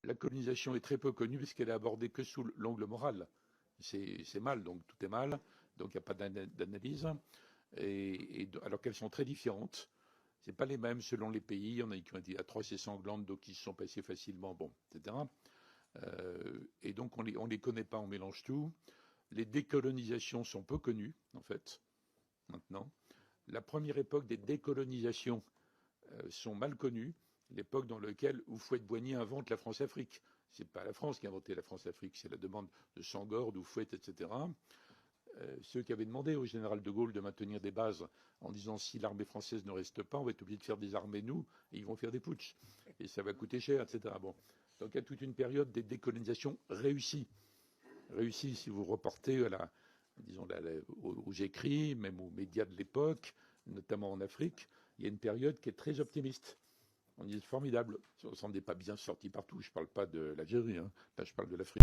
La colonisation est très peu connue puisqu'elle est abordée que sous l'angle moral. C'est mal, donc tout est mal, donc il n'y a pas d'analyse. Alors qu'elles sont très différentes. C'est pas les mêmes selon les pays. Il y en a qui ont été atroces et sanglantes, d'autres qui se sont passées facilement, bon, etc. Et donc on les connaît pas, on mélange tout. Les décolonisations sont peu connues, en fait, maintenant. La première époque des décolonisations sont mal connues. L'époque dans laquelle Houphouët-Boigny invente la France-Afrique. C'est pas la France qui a inventé la France-Afrique, c'est la demande de Senghor, d'Houphouët, etc. Ceux qui avaient demandé au général de Gaulle de maintenir des bases en disant si l'armée française ne reste pas, on va être obligé de faire des armées nous, et ils vont faire des putschs. Et ça va coûter cher, etc. Bon. Donc il y a toute une période des décolonisations réussies. Réussies, si vous reportez à aux écrits, même aux médias de l'époque, notamment en Afrique, il y a une période qui est très optimiste. On dit formidable. On s'en est pas bien sorti partout. Je ne parle pas de l'Algérie, hein. Là je parle de l'Afrique.